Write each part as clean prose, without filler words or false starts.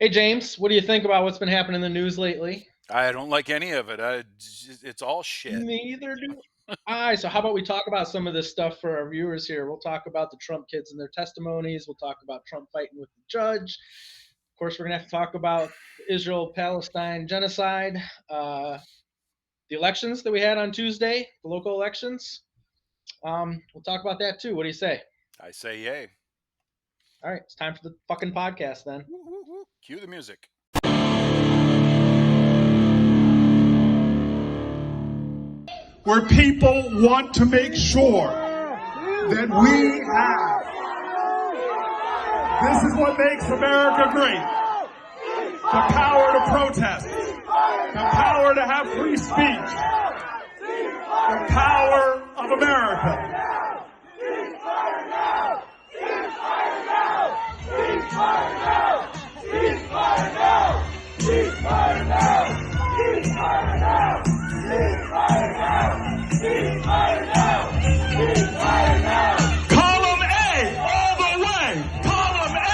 Hey, James, what do you think about what's been happening in the news lately? I don't like any of it. It's all shit. Neither do I. So, how about we talk about some of this stuff for our viewers here? We'll talk about the Trump kids and their testimonies. We'll talk about Trump fighting with the judge. Of course, we're going to have to talk about the Israel Palestine genocide, the elections that we had on Tuesday, the local elections. We'll talk about that too. What do you say? I say yay. All right, it's time for the fucking podcast then. Woo, woo, woo. Cue the music. Where people want to make sure that we have. This is what makes America great. The power to protest. The power to have free speech. The power of America. Column A, all the way. Column A,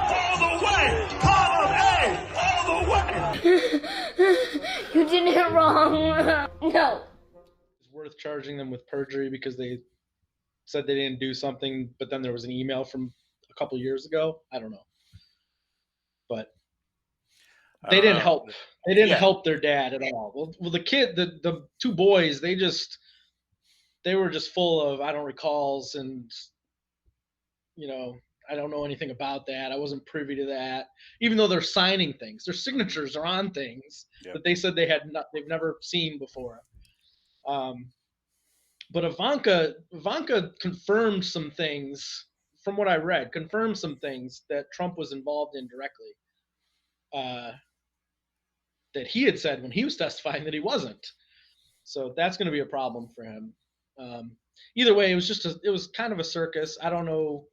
all the way. Column A, all the way. You did it wrong. No. It's worth charging them with perjury because they said they didn't do something, but then there was an email from a couple years ago. I don't know, but they didn't help. They didn't help their dad at all. Well, the kid, the two boys, they were just full of I don't recalls and I don't know anything about that. I wasn't privy to that. Even though they're signing things, their signatures are on things that they said they've never seen before. But Ivanka confirmed some things from what I read. Confirmed some things that Trump was involved in directly. That he had said when he was testifying that he wasn't. So that's going to be a problem for him. Either way, it was kind of a circus. I don't know.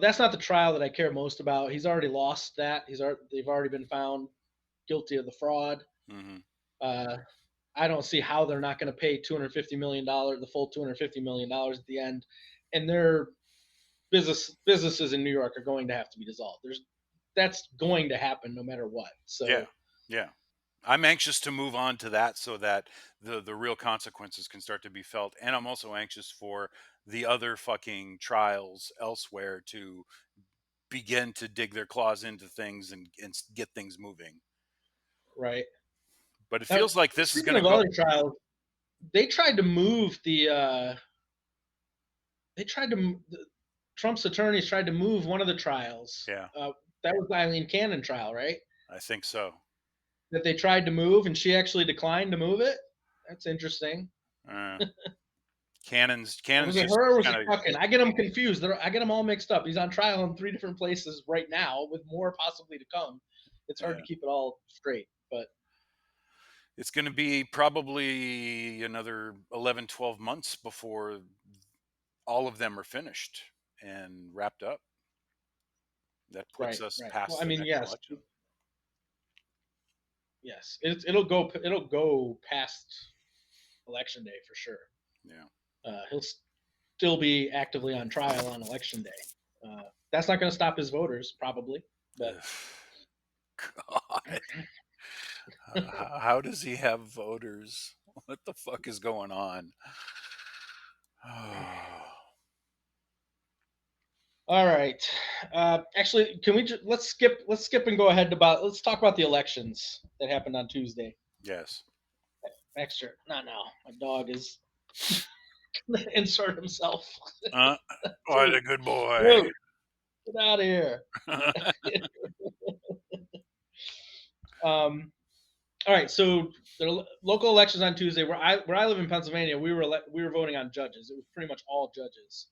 That's not the trial that I care most about. He's already lost that. They've already been found guilty of the fraud. Mm-hmm. I don't see how they're not going to pay $250 million, the full $250 million at the end. And their businesses in New York are going to have to be dissolved. That's going to happen no matter what. So yeah. I'm anxious to move on to that so that the real consequences can start to be felt. And I'm also anxious for the other fucking trials elsewhere to begin to dig their claws into things and get things moving. Right. But it feels like this is going to go. Other trials, they tried to move Trump's attorneys tried to move one of the trials. Yeah. That was the Eileen Cannon trial, right? I think so. That they tried to move and she actually declined to move it. That's interesting. Cannon's was it her or was it fucking? I get them confused. I get them all mixed up. He's on trial in 3 different places right now, with more possibly to come. It's hard to keep it all straight, but it's going to be probably another 11, 12 months before all of them are finished and wrapped up. That puts us past. Well, I mean, yes. Election. Yes, it'll go past election day for sure. Yeah. He'll still be actively on trial on election day. That's not going to stop his voters, probably. But God, how does he have voters? What the fuck is going on? All right. Actually, can we let's skip and go ahead let's talk about the elections that happened on Tuesday. Yes. Extra. Not now. My dog is insert himself. What a good boy. Dude, get out of here. All right. So the local elections on Tuesday, where I live in Pennsylvania, we were voting on judges. It was pretty much all judges.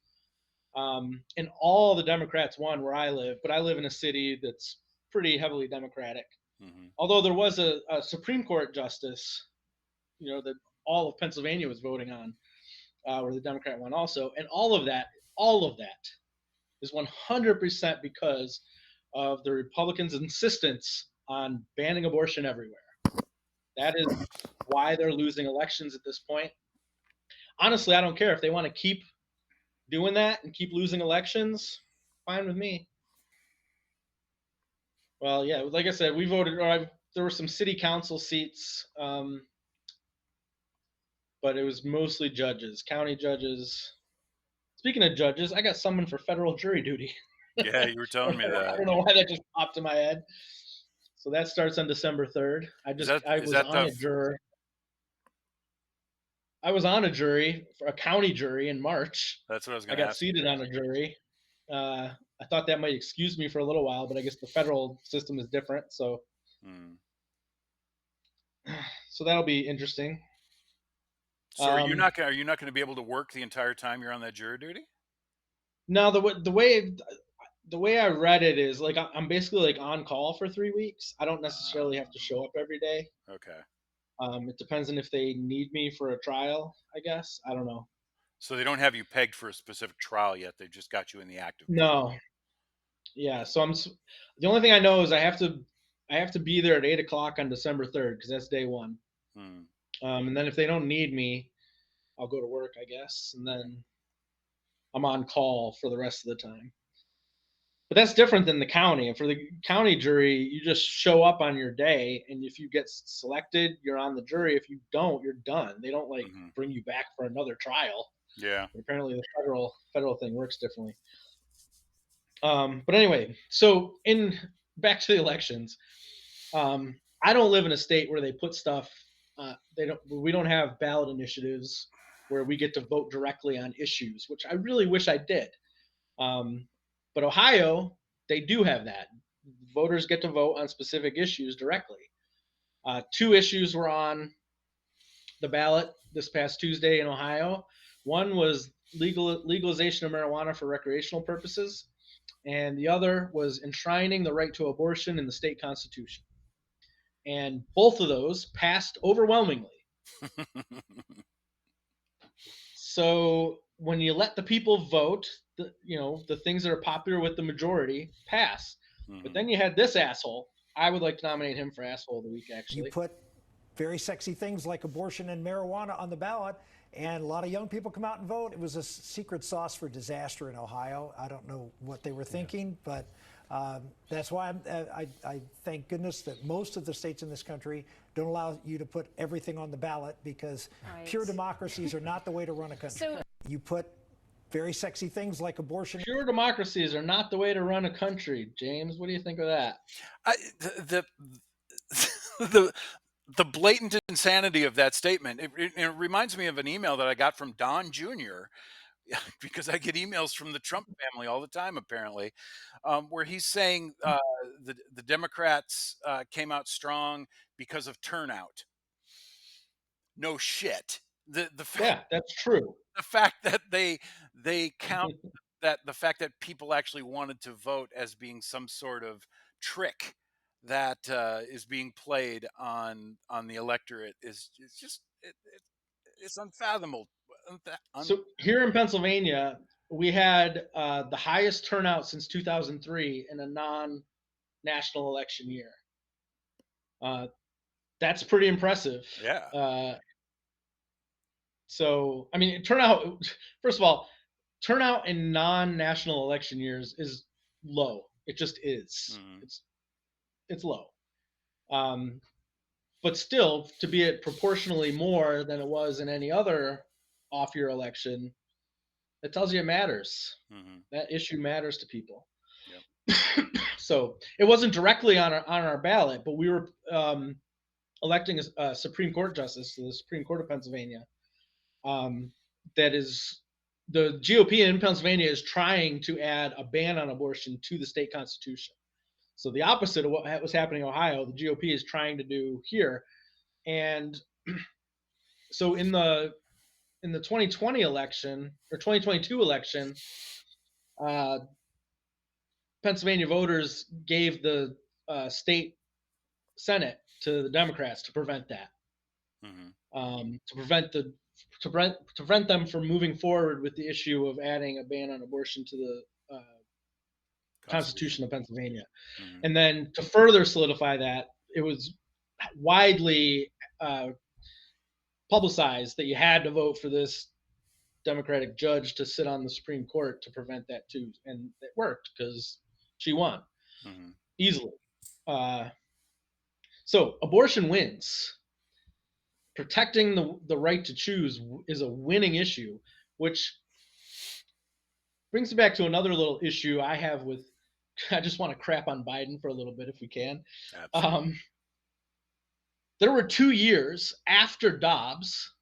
And all the Democrats won where I live, but I live in a city that's pretty heavily Democratic. Mm-hmm. Although there was a Supreme Court justice, that all of Pennsylvania was voting on, where the Democrat won also. And all of that is 100% because of the Republicans' insistence on banning abortion everywhere. That is why they're losing elections at this point. Honestly, I don't care if they want to keep doing that and keep losing elections. Fine with me. Well, yeah, like I said, we voted. There were some city council seats, but it was mostly judges, county judges. Speaking of judges, I got summoned for federal jury duty. Yeah, you were telling me I that. don't know why that just popped in my head. So that starts on December 3rd. I Is was that on the a juror. I was on a jury for a county jury in March. That's what I was I going to got ask. seated on a jury. I thought that might excuse me for a little while, but I guess the federal system is different. So, Hmm. so that'll be interesting. So are you not going to be able to work the entire time you're on that jury duty? Now the way I read it is like I'm basically like on call for 3 weeks. I don't necessarily have to show up every day. Okay. It depends on if they need me for a trial. I guess I don't know. So they don't have you pegged for a specific trial yet. They've just got you in the active. No, yeah. So the only thing I know is I have to be there at 8 o'clock on December 3rd because that's day one. Hmm. And then if they don't need me, I'll go to work, I guess, and then I'm on call for the rest of the time. But that's different than the county. And for the county jury, you just show up on your day, and if you get selected, you're on the jury. If you don't, you're done. They don't like Mm-hmm. bring you back for another trial. Yeah. But apparently, the federal thing works differently. But anyway, so back to the elections. I don't live in a state where they put stuff. We don't have ballot initiatives where we get to vote directly on issues, which I really wish I did. But Ohio, they do have that. Voters get to vote on specific issues directly. 2 issues were on the ballot this past Tuesday in Ohio. One was legalization of marijuana for recreational purposes, and the other was enshrining the right to abortion in the state constitution. And both of those passed overwhelmingly. So when you let the people vote, the things that are popular with the majority pass. Mm-hmm. But then you had this asshole. I would like to nominate him for asshole of the week, actually. You put very sexy things like abortion and marijuana on the ballot, and a lot of young people come out and vote. It was a secret sauce for disaster in Ohio. I don't know what they were thinking, but that's why I thank goodness that most of the states in this country don't allow you to put everything on the ballot, because pure democracies are not the way to run a country. So you put very sexy things like abortion. Pure democracies are not the way to run a country. James, what do you think of that? The blatant insanity of that statement, it reminds me of an email that I got from Don Jr., because I get emails from the Trump family all the time, apparently, where he's saying the Democrats came out strong because of turnout. No shit. Yeah, that's true. The fact that they count that, the fact that people actually wanted to vote as being some sort of trick that is being played on the electorate is just it's unfathomable. So here in Pennsylvania, we had the highest turnout since 2003 in a non-national election year. That's pretty impressive. Yeah. So, I mean, first of all, turnout in non-national election years is low. It just is. Mm-hmm. It's low. But still, to be at proportionally more than it was in any other off-year election, it tells you it matters. Mm-hmm. That issue matters to people. Yep. So it wasn't directly on our ballot, but we were electing a Supreme Court justice to the Supreme Court of Pennsylvania. That is, the GOP in Pennsylvania is trying to add a ban on abortion to the state constitution. So the opposite of what was happening in Ohio, the GOP is trying to do here. And so in the 2020 election or 2022 election, Pennsylvania voters gave the state Senate to the Democrats to prevent that. Mm-hmm. To prevent them from moving forward with the issue of adding a ban on abortion to the Constitution of Pennsylvania. Mm-hmm. And then to further solidify that, it was widely publicized that you had to vote for this Democratic judge to sit on the Supreme Court to prevent that too. And it worked because she won easily. Uh, so abortion wins. Protecting the right to choose is a winning issue, which brings me back to another little issue I have with. I just want to crap on Biden for a little bit if we can. Absolutely. There were 2 years after Dobbs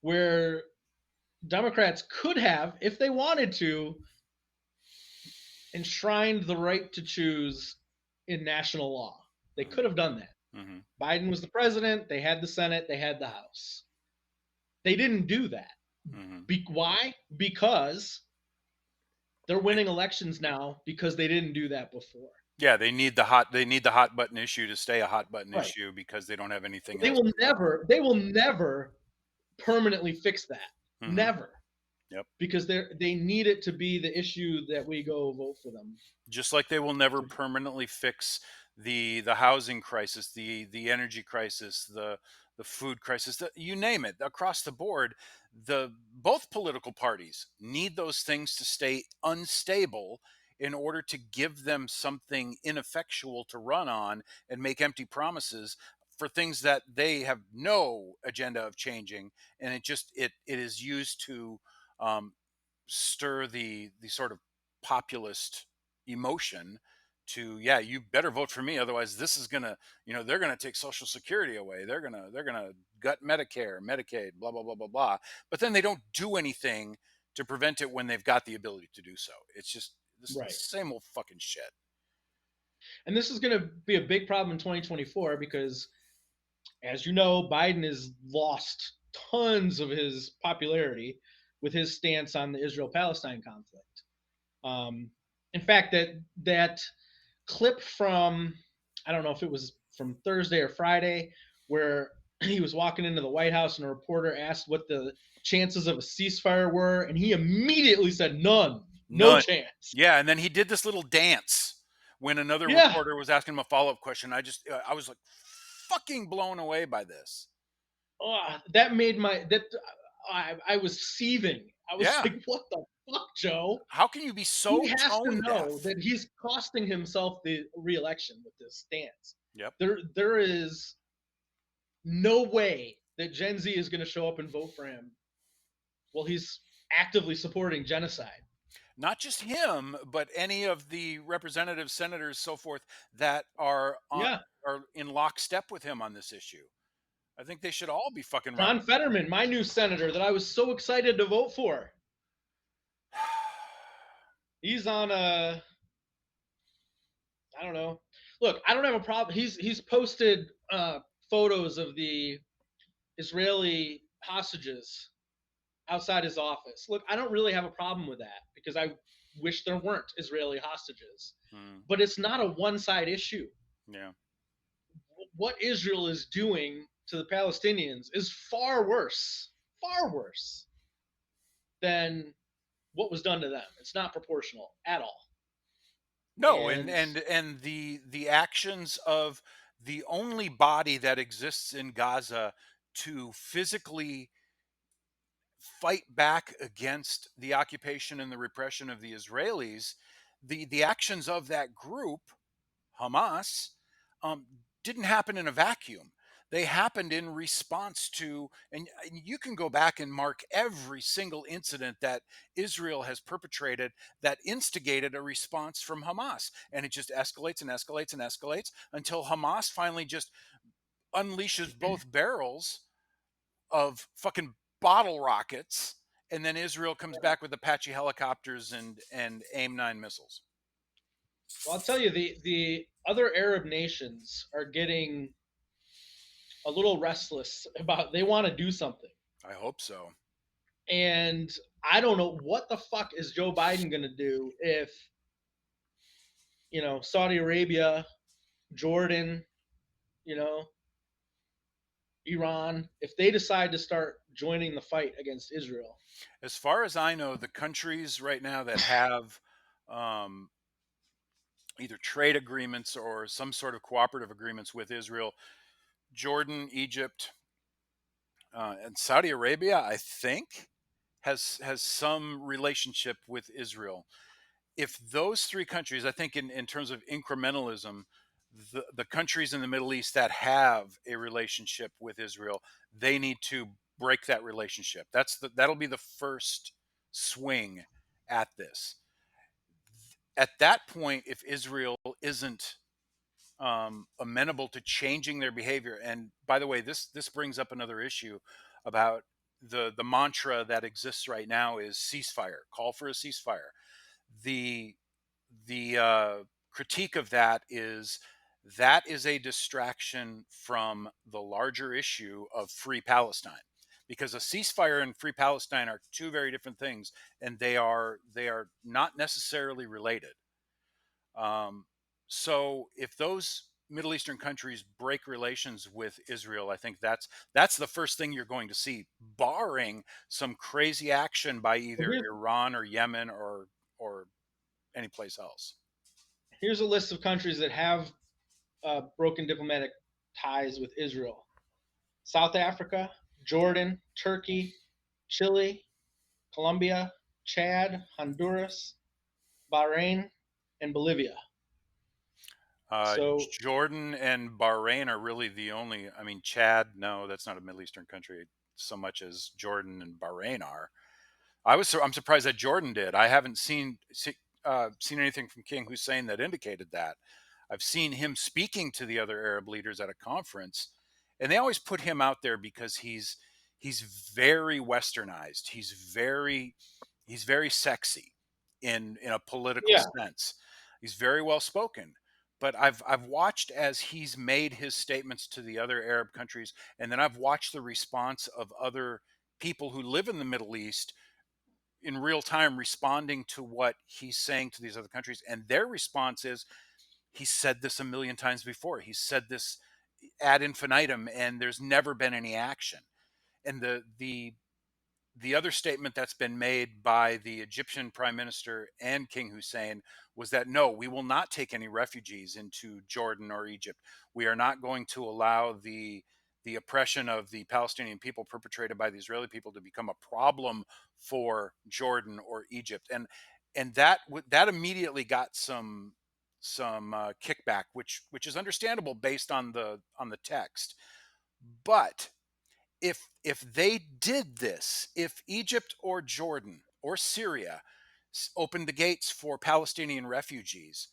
where Democrats could have, if they wanted to, enshrined the right to choose in national law. They could have done that. Mm-hmm. Biden was the president. They had the Senate. They had the House. They didn't do that. Mm-hmm. Why? Because they're winning elections now because they didn't do that before. Yeah, they need the hot button issue to stay a hot button Right. issue because they don't have anything They else. will never permanently fix that. Mm-hmm. Never. Yep. Because they need it to be the issue that we go vote for them. Just like they will never permanently fix the housing crisis, the energy crisis, the food crisis, you name it, across the board. Both political parties need those things to stay unstable in order to give them something ineffectual to run on and make empty promises for things that they have no agenda of changing, and it is used to stir the sort of populist emotion to, yeah, you better vote for me, otherwise this is gonna, they're gonna take Social Security away, they're gonna gut Medicare, Medicaid, blah blah blah blah blah. But then they don't do anything to prevent it when they've got the ability to do so. It's just this Right. same old fucking shit. And this is going to be a big problem in 2024 because, as you know, Biden has lost tons of his popularity with his stance on the Israel-Palestine conflict. In fact, that clip from, I don't know if it was from Thursday or Friday, where he was walking into the White House and a reporter asked what the chances of a ceasefire were, and he immediately said none, no None. chance. Yeah, and then he did this little dance when another Yeah. reporter was asking him a follow-up question. I was like fucking blown away by this. Oh, that made I was seething. I was Yeah. like, what the fuck, Joe? How can you be so He has to tone know deaf? that he's costing himself the re-election with this stance. Yep. There is no way that Gen Z is going to show up and vote for him while he's actively supporting genocide. Not just him, but any of the representatives, senators, so forth that are in lockstep with him on this issue. I think they should all be fucking John Fetterman, my new senator that I was so excited to vote for. He's on I don't know. Look, I don't have a problem. He's posted photos of the Israeli hostages outside his office. Look, I don't really have a problem with that because I wish there weren't Israeli hostages. But it's not a one-side issue. Yeah. What Israel is doing to the Palestinians is far worse than what was done to them. It's not proportional at all. No, and the actions of the only body that exists in Gaza to physically fight back against the occupation and the repression of the Israelis, the actions of that group, Hamas, didn't happen in a vacuum. They happened in response to, and you can go back and mark every single incident that Israel has perpetrated that instigated a response from Hamas. And it just escalates and escalates and escalates until Hamas finally just unleashes both barrels of fucking bottle rockets. And then Israel comes back with Apache helicopters and AIM-9 missiles. Well, I'll tell you, the other Arab nations are getting a little restless about, they want to do something. I hope so. And I don't know what the fuck is Joe Biden going to do if, Saudi Arabia, Jordan, Iran, if they decide to start joining the fight against Israel. As far as I know, the countries right now that have either trade agreements or some sort of cooperative agreements with Israel, Jordan, Egypt, and Saudi Arabia, I think, has some relationship with Israel. if those three countries, I think in terms of incrementalism, the countries in the Middle East that have a relationship with Israel, they need to break that relationship. That'll be the first swing at this. At that point, if Israel isn't amenable to changing their behavior, and by the way, this brings up another issue about the mantra that exists right now is ceasefire, call for a ceasefire. The the critique of that is a distraction from the larger issue of free Palestine, because a ceasefire and free Palestine are two very different things, and they are not necessarily related. um, so if those Middle Eastern countries break relations with Israel, I think that's the first thing you're going to see, barring some crazy action by Well, either Iran or Yemen or any place else. here's a list of countries that have broken diplomatic ties with Israel: South Africa, Jordan, Turkey, Chile, Colombia, Chad, Honduras, Bahrain, and Bolivia. So Jordan and Bahrain are really the only. I mean, Chad, no, that's not a Middle Eastern country so much as Jordan and Bahrain are. I'm surprised that Jordan did. I haven't seen anything from King Hussein that indicated that. I've seen him speaking to the other Arab leaders at a conference, and they always put him out there because he's very westernized. He's very sexy in a political yeah, sense. He's very well spoken. But I've watched as he's made his statements to the other Arab countries, and then I've watched the response of other people who live in the Middle East in real time responding to what he's saying to these other countries, and their response is, he said this a million times before, he said this ad infinitum, and there's never been any action. And the other statement that's been made by the Egyptian prime minister and King Hussein was that, no, we will not take any refugees into Jordan or Egypt. We are not going to allow the oppression of the Palestinian people perpetrated by the Israeli people to become a problem for Jordan or Egypt. And that immediately got some kickback, which is understandable based on the text. But if they did this, if Egypt or Jordan or Syria opened the gates for Palestinian refugees,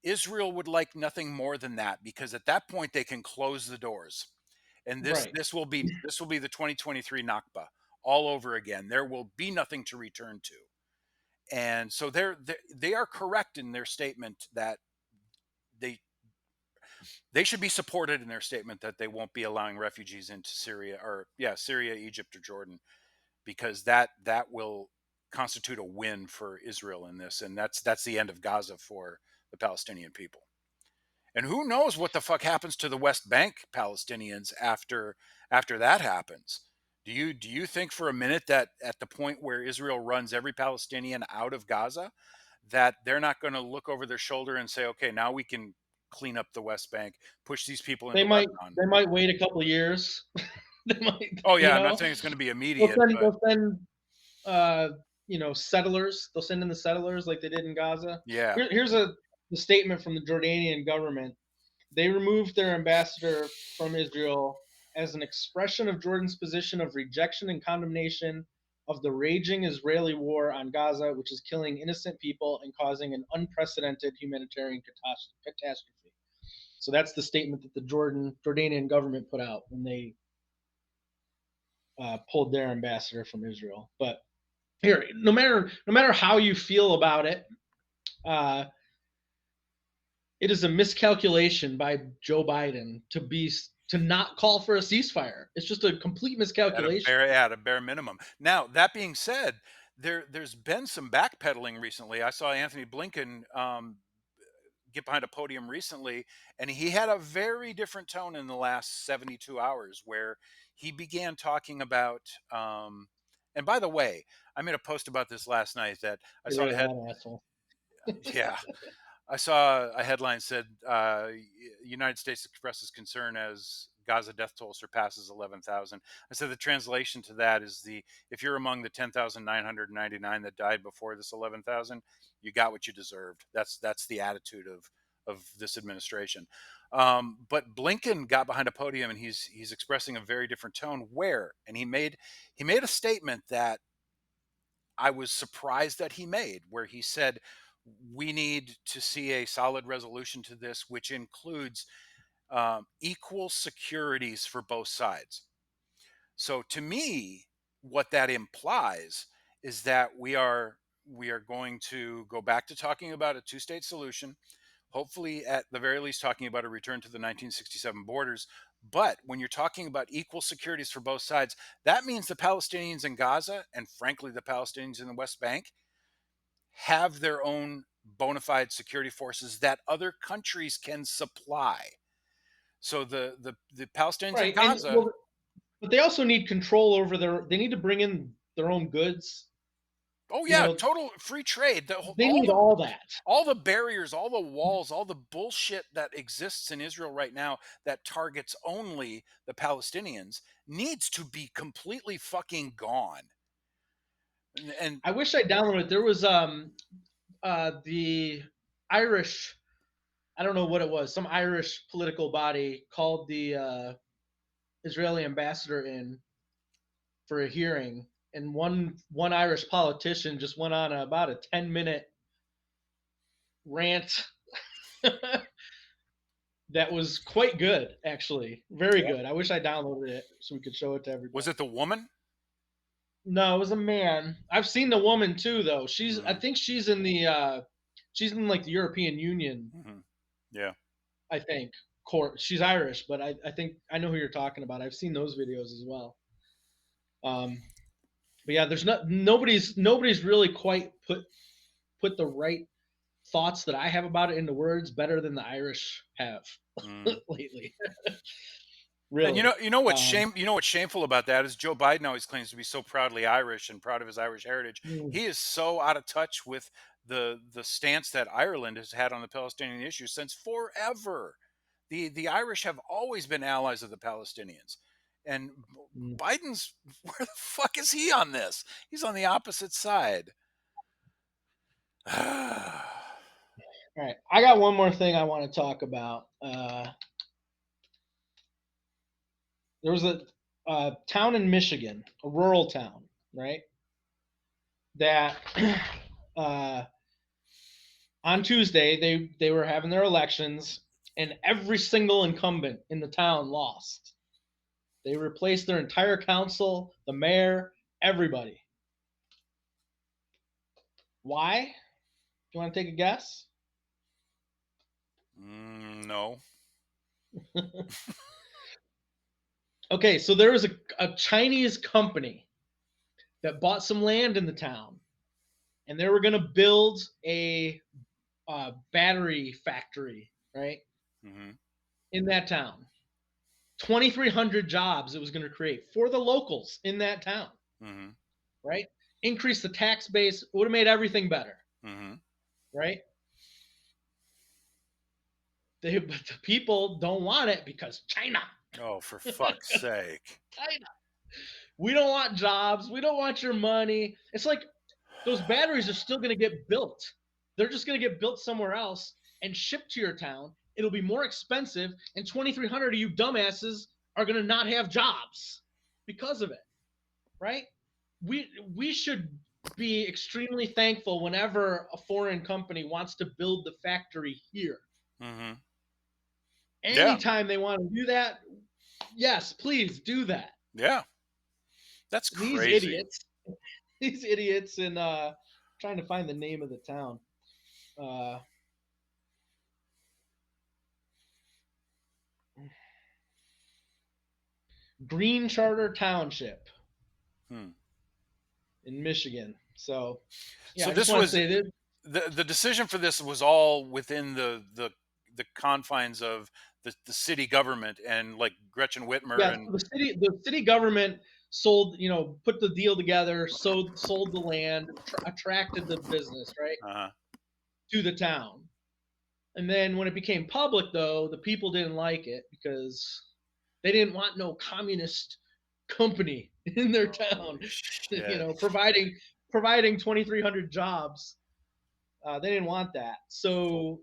Israel would like nothing more than that, because at that point they can close the doors. And this right. this will be the 2023 Nakba all over again. There will be nothing to return to. And so they are correct in their statement that they should be supported in their statement that they won't be allowing refugees into Syria, Egypt, or Jordan, because that will constitute a win for Israel in this, and that's the end of Gaza for the Palestinian people. And who knows what the fuck happens to the West Bank Palestinians after that happens? Do you think for a minute that at the point where Israel runs every Palestinian out of Gaza, that they're not going to look over their shoulder and say, okay, now we can clean up the West Bank, push these people They into might Lebanon? they might wait a couple of years. They might, Oh yeah, I'm not saying it's going to be they'll immediate, send but they'll send uh, settlers. They'll send in the settlers like they did in Gaza. yeah. Here's the statement from the Jordanian government. They removed their ambassador from Israel as an expression of Jordan's position of rejection and condemnation of the raging Israeli war on Gaza, which is killing innocent people and causing an unprecedented humanitarian catastrophe. So that's the statement that the Jordanian government put out when they pulled their ambassador from Israel. But here, no matter how you feel about it, uh, it is a miscalculation by Joe Biden to not call for a ceasefire. It's just a complete miscalculation. At a bare minimum. Now, that being said, there's been some backpedaling recently. I saw Anthony Blinken get behind a podium recently, and he had a very different tone in the last 72 hours, where he began talking about. And by the way, I made a post about this last night that I saw You're the right, head. that asshole. Yeah, I saw a headline said United States expresses concern as Gaza death toll surpasses 11,000. I said the translation to that is if you're among the 10,999 that died before this 11,000, you got what you deserved. That's the attitude of this administration. But Blinken got behind a podium and he's expressing a very different tone. And he made a statement that I was surprised that he made, where he said, we need to see a solid resolution to this, which includes equal securities for both sides. So to me, what that implies is that we are going to go back to talking about a two-state solution, hopefully at the very least talking about a return to the 1967 borders. But when you're talking about equal securities for both sides, that means the Palestinians in Gaza, and frankly the Palestinians in the West Bank, have their own bona fide security forces that other countries can supply. So the Palestinians in Gaza, but they also need control over they need to bring in their own goods. oh yeah, total free trade. They need all that. All the barriers, all the walls, all the bullshit that exists in Israel right now that targets only the Palestinians needs to be completely fucking gone. And I wish I downloaded it. There was the Irish, I don't know what it was, some Irish political body called the Israeli ambassador in for a hearing, and one Irish politician just went on about a 10-minute rant that was quite good, actually. Very good. I wish I downloaded it so we could show it to everybody. Was it the woman? No, it was a man. I've seen the woman too, though. I think she's in like the European Union. Mm-hmm. Yeah. I think court. She's Irish, but I think I know who you're talking about. I've seen those videos as well. But yeah, there's nobody's really quite put the right thoughts that I have about it into words better than the Irish have lately. Really. And you know what's shameful about that is Joe Biden always claims to be so proudly Irish and proud of his Irish heritage. He is so out of touch with the stance that Ireland has had on the Palestinian issue since forever. The Irish have always been allies of the Palestinians. And Biden's, where the fuck is he on this? He's on the opposite side. All right. I got one more thing I want to talk about. There was a town in Michigan, a rural town, right? That on Tuesday they were having their elections, and every single incumbent in the town lost. They replaced their entire council, the mayor, everybody. Why? Do you want to take a guess? No. Okay, so there was a Chinese company that bought some land in the town, and they were going to build a battery factory, right? Mm-hmm. In that town. 2,300 jobs it was going to create for the locals in that town, right? Increase the tax base, would have made everything better, right? But the people don't want it because China. Oh, for fuck's sake. China. We don't want jobs. We don't want your money. It's like those batteries are still going to get built. They're just going to get built somewhere else and shipped to your town. It'll be more expensive, and 2,300 of you dumbasses are going to not have jobs because of it, right? We should be extremely thankful whenever a foreign company wants to build the factory here. Anytime they want to do that, yes, please do that. Yeah. That's crazy. These idiots in trying to find the name of the town. Green Charter Township in Michigan. So, yeah, so this was the decision for this was all within the confines of the city government and like Gretchen Whitmer. Yeah, and so the city government sold, put the deal together, sold the land, attracted the business, right, to the town. And then when it became public, though, the people didn't like it because They didn't want no communist company in their town, you know, providing 2,300 jobs. They didn't want that. So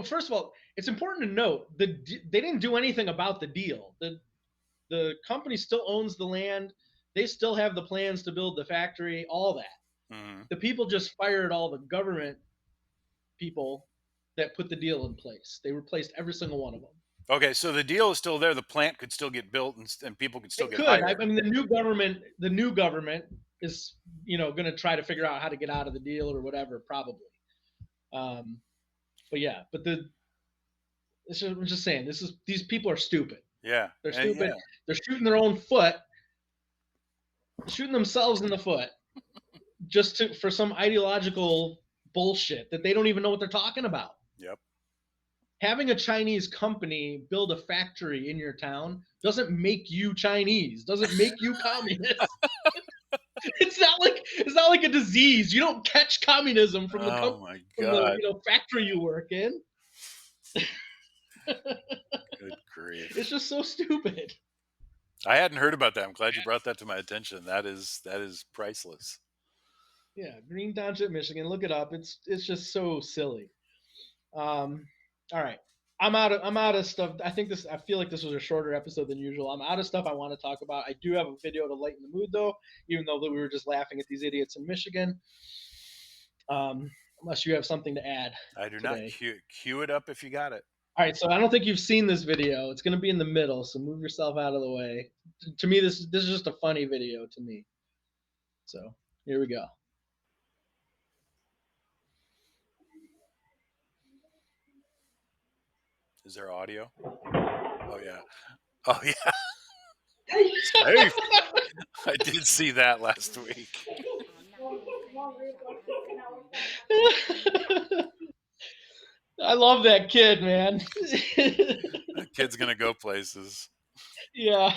first of all, it's important to note they didn't do anything about the deal. The company still owns the land. They still have the plans to build the factory, all that. Mm-hmm. The people just fired all the government people that put the deal in place. They replaced every single one of them. Okay, so the deal is still there. The plant could still get built, and people could still get hired. hired. I mean, the new government is, you know, going to try to figure out how to get out of the deal or whatever, probably. But yeah, but I'm just saying, these people are stupid. Yeah, They're stupid. Yeah. They're shooting their own foot, shooting themselves in the foot, just for some ideological bullshit that they don't even know what they're talking about. Yep. Having a Chinese company build a factory in your town doesn't make you Chinese. Doesn't make you communist. It's not like a disease. You don't catch communism from the factory you work in. Good grief! It's just so stupid. I hadn't heard about that. I'm glad you brought that to my attention. That is priceless. Yeah, Green Township, Michigan. Look it up. It's just so silly. All right. I'm out of stuff. I feel like this was a shorter episode than usual. I'm out of stuff I want to talk about. I do have a video to lighten the mood though, even though we were just laughing at these idiots in Michigan. Unless you have something to add. I do today. Not. Cue it up if you got it. All right, so I don't think you've seen this video. It's going to be in the middle, so move yourself out of the way. To me, this is just a funny video to me. So here we go. Is there audio? Oh yeah. Oh yeah. Safe. I did see that last week. I love that kid, man. That kid's gonna go places. Yeah.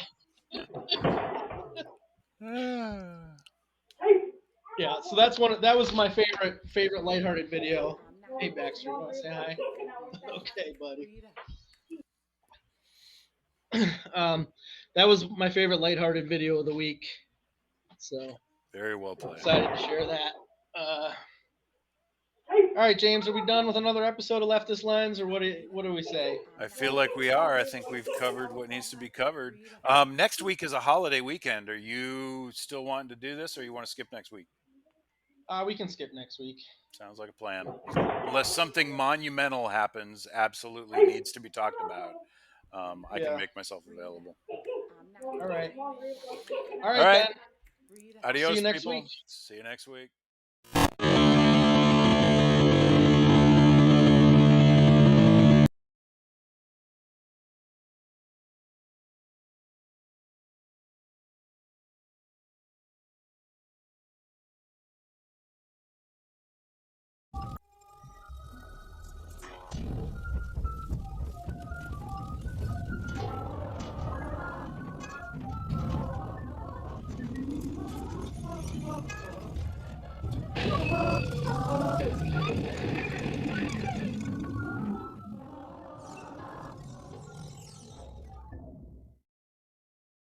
Yeah, so that was my favorite lighthearted video. Hey Baxter, you want to say hi? Okay, buddy. That was my favorite lighthearted video of the week. So very well played. Excited to share that. All right, James, are we done with another episode of Leftist Lens, or what do we say? I feel like we are. I think we've covered what needs to be covered. Next week is a holiday weekend. Are you still wanting to do this, or you want to skip next week? We can skip next week. Sounds like a plan. Unless something monumental happens, absolutely needs to be talked about. I can make myself available. All right. All right. Then. Adios, See you next people. week. See you next week.